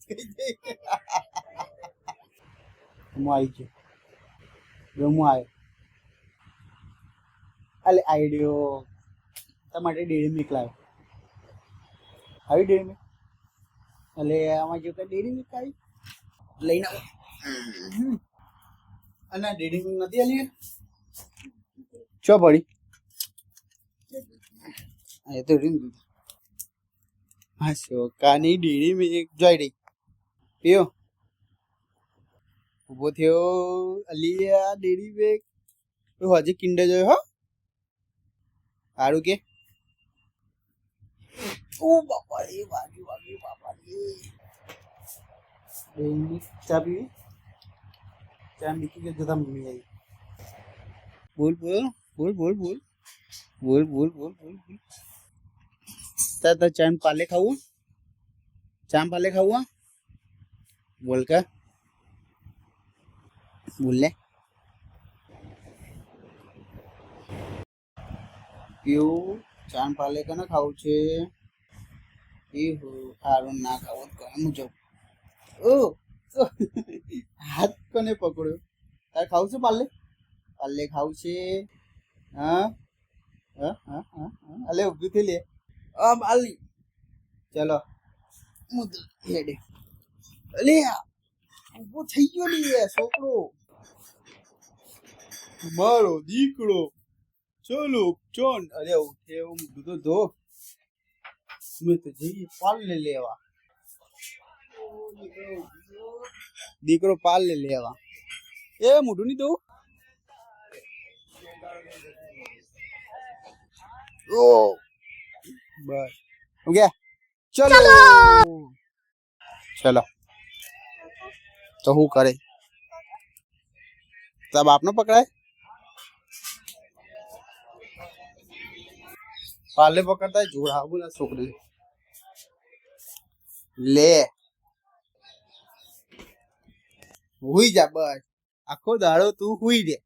કહી દે હું આવી ગયો જો હું આવ્યો અલે આઈડિયો તમારે ડેરી મિલ્ક લાવ્યો આવી ડેરી મિલ્ક અલે આમાં જો કે ડેરી મિલ્ક આવી લઈને આવો અને ડેરી મિલ્ક નથી આલી ચો પડી એ તો રીંગ હા શોકાની ડેરી મિલ્ક જોઈ રહી પીઓ ઉભો થયો અલી આ ડેરી મિલ્ક હજી કિંડર જોયો હો સારું કે ઓ બાપા રે વાગી વાગી બાપા રે ચા પીવી ચા મૂકી કે જતા મમ્મી આવી બોલ બોલ બોલ બોલ બોલ બોલ બોલ બોલ બોલ બોલ તા ચાન પાલે ખાવું ચામ પાલે ખાવું બોલ કે બોલ લે કેવું ચાન પાલે કે ના ખાવું છે એ હો હારું ના ખાવું તો હું જાઉં ઓ હાથ કોને પકડ્યો તારે ખાવું છે પાલે પાલે ખાવું છે હા હા હા હા અલે ઊભી થઈ લે બાલી ચલો હું હેડે અલે ઊભો થઈ ગયો લે છોકરો મારો દીકરો ચલો ચોન અરે ઉઠે હું દૂધ ધો મેં તો જઈએ પાલ ને લેવા દીકરો પાલ ને લેવા એ મોઢું નહીં દઉં ઓ બસ ઓકે ચલો ચલો તો હું કરે તારા બાપનો પકડાય પાલે પકડતા જોડા બોલા છોકરી લે હુઈ જા બસ આખો દાડો તું હુઈ દે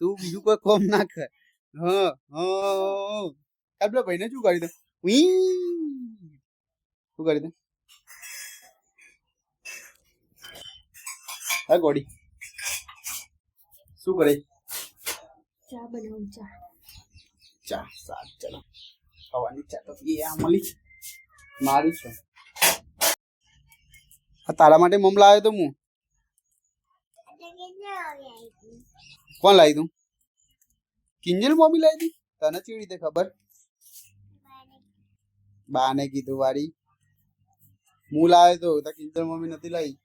તું બીજું કોઈ કોમ ના કર હા હા પેલા ભાઈને શું કરી દે શું કરી દે હા ગોડી શું કરે ચા બનાવું ચા ચા સાત ચલો ખાવાની ચા તો એ આ મળી છે મારી છે તારા માટે મમ લાવ્યો તો હું કોણ લાવી તું કિંજલ મમ્મી લાવી દી તને કેવી રીતે ખબર બાને કીધું વારી હું લાવ્યો તો કિંજલ મમ્મી નથી લાવી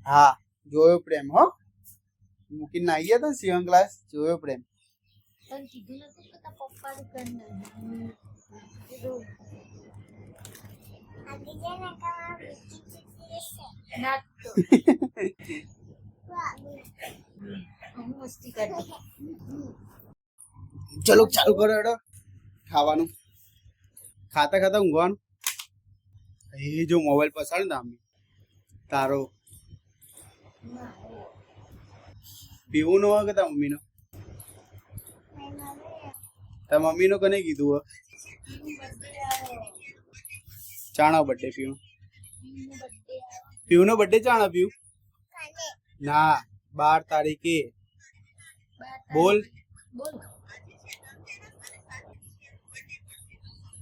હા જોયો પ્રેમ હો મૂકીને આવી ગયા હતા સિવન ક્લાસ જોયો પ્રેમ તને કીધું નતું કે તારા પપ્પા મસ્તી કરતી ચલો ચાલુ કરો એડો ખાવાનું ખાતા ખાતા ઊંઘવાનું એ જો મોબાઈલ પસાડ ને આમ તારો પીવું નો હોય કે તાર મમ્મીનો તાર મમ્મીનો કને કીધું ચાણા બર્થડે પીવું નો બર્થડે ચાણા પીવું ના 12 તારીખે બોલ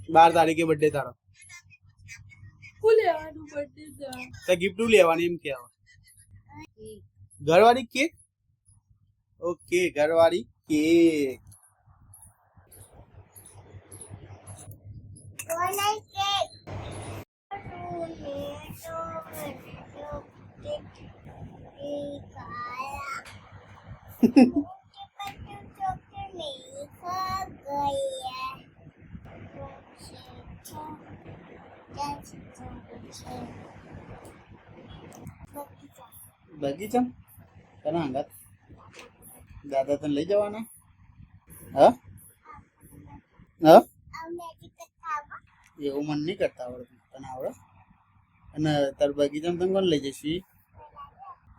12 તારીખે બર્થડે તારો લેવાનું બર્થડે તો ગિફ્ટ લેવાની એમ કહેવા ઘરવાળી કેક ઓકે ઘરવાળી કેક બગીચા તને હંગાત દાદા તને લઈ જવાના હા હા એવું મન નહીં કરતા આવડતું તને આવડે અને તાર બગીચામાં તને કોણ લઈ જશે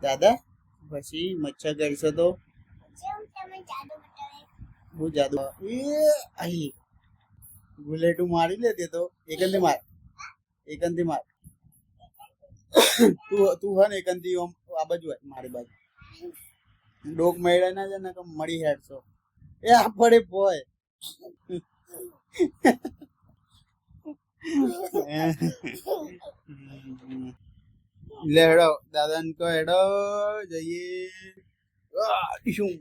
દાદા પછી મચ્છર કરશો તો હું જાદુ એ આઈ બુલેટ મારી લેતી તો એક માર એકંતી માર તું હે ને એકંતી આ બાજુ હોય મારી બાજુ ડોક મેળે ના છે ને કે મળી હેડશો એ આ પડે પોય લે હેડો દાદાને કહો હેડો જઈએ શું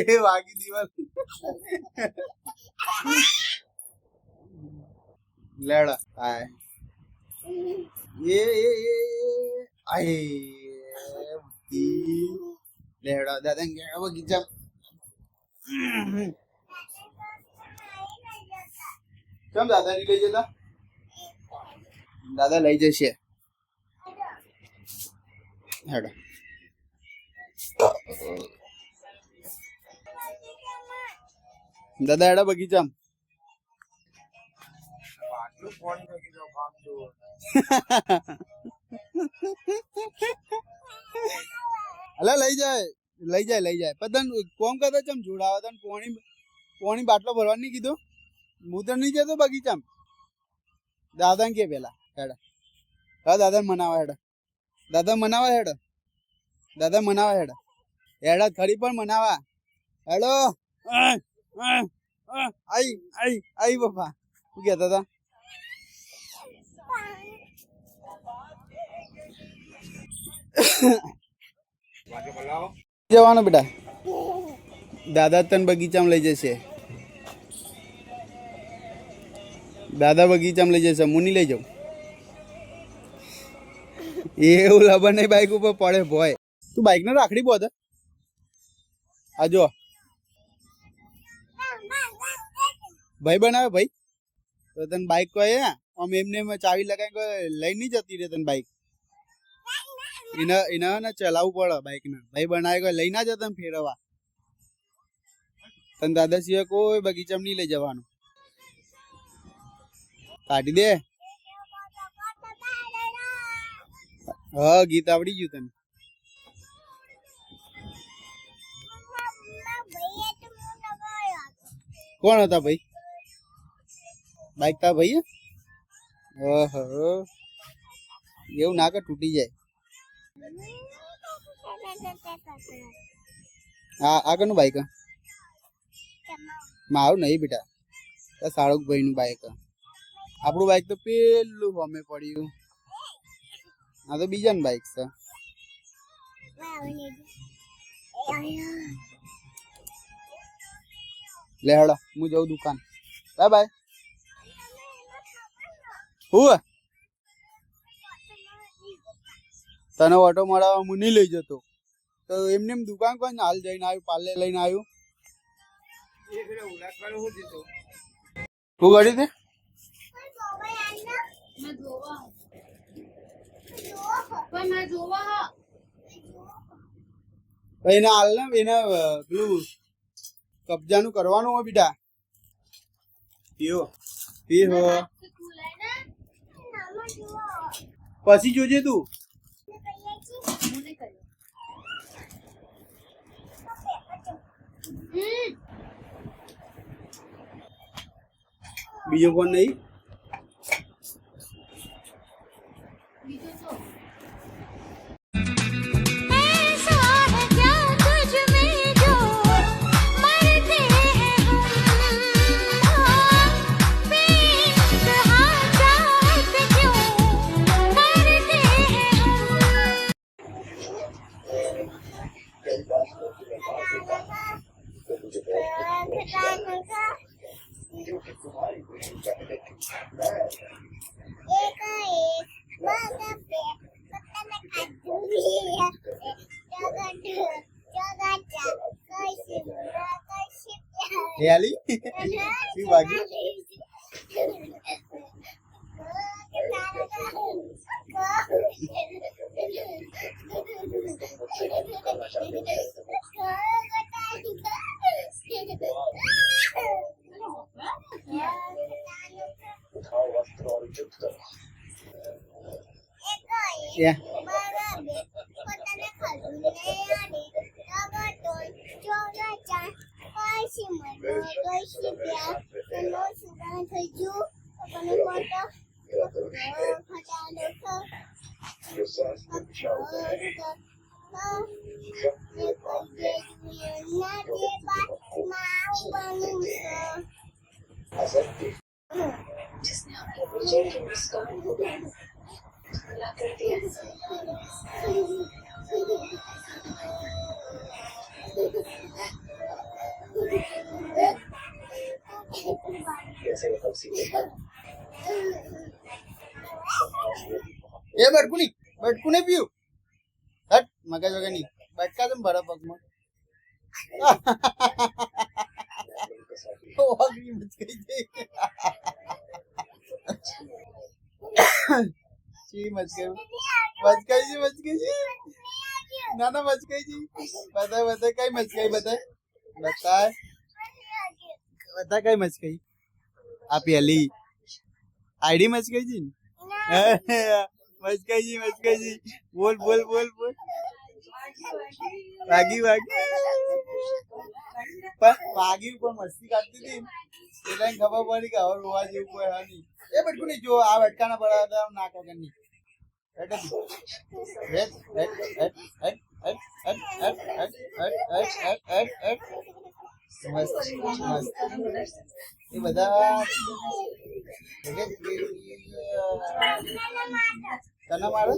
એ વાગી દીવાલ લેડા આય આય લેડા દાદા ગયા બગીચા કેમ દાદા ની લઈ જતા દાદા લઈ જશે હેડો દાદા હેડા બગીચા અલા લઈ જાય પણ કોમ કરતા ચમ જોડાવા તને પોણી બાટલો ભરવા નહીં કીધું હું તો નહીં જતો બગીચામાં દાદા કે પેલા હેડા હા દાદા મનાવા હેડા દાદા મનાવા હેડા ખરી પણ મનાવા હેડો આઈ બાપા શું કહેતા હતા જવાનું બેટા દાદા તને બગીચામાં લઈ જશે મુની લઈ જાઉં એવું લબર નહીં બાઈક ઉપર પડે ભોય તું બાઈક ને રાખડી બોધ આ જો ભાઈ બનાવે ભાઈ તો તને બાઈક કહે આમ એમને ચાવી લગાવી લઈ નહીં જતી રે તને બાઈક એને ને ચલાવવું પડે બાઈક ને ભાઈ બનાવે લઈ ના જતા ફેરવવા તને દાદા સિવાય કોઈ બગીચામાં નહીં લઈ જવાનું કાઢી દે હા ગીત આવડી ગયું તને કોણ હતા ભાઈ બાઈક તા ભાઈ ઓહો એવું ના કે તૂટી જાય આગળનું બાઈક મારું નહીં બેટા સાળુક ભાઈ નું બાઈક આપણું બાઈક તો પેલું અમે પડ્યું આ તો બીજાનું બાઈક છે લે હેડો હું જઉં દુકાન બાય બાય હું તને ઓટો મળાવવા હું નહીં લઈ જતો તો એમને એમ દુકાન કોણ હાલ જઈને આવ્યું પાર્લે લઈને આવ્યું શું કરી તે એને હાલ ને એને પેલું કબજાનું કરવાનું હોય બેટા પીઓ પછી જોજે તું બીજો કોણ નહીં હેલી શું વાગ્યું जिसने आपके विजय के मुस्कान को धुंधला कर दिया। कैसे मतलब सीधे એ બટકું નહીં પીવું હટ મગજ વગર નહીં બટકા તો ભરા પગમાં વાગી મચ ગઈ જી મચ ગયું મચ ગઈ ના ના મચ ગઈ જી બતા કઈ મચ ગઈ બતા કઈ મચ ગઈ આ પેલી આઈડી મચ ગઈ જી મચ ગઈ જી બોલ વાગી પણ મસ્તી કાઢતી હતી એટલે એને ખબર પડી કે હવે રોવા જેવું કોઈ હા નહીં એ બટકું નહીં જો આ બટકાના પડા ના કાકા નહીં એ બધા તને મારે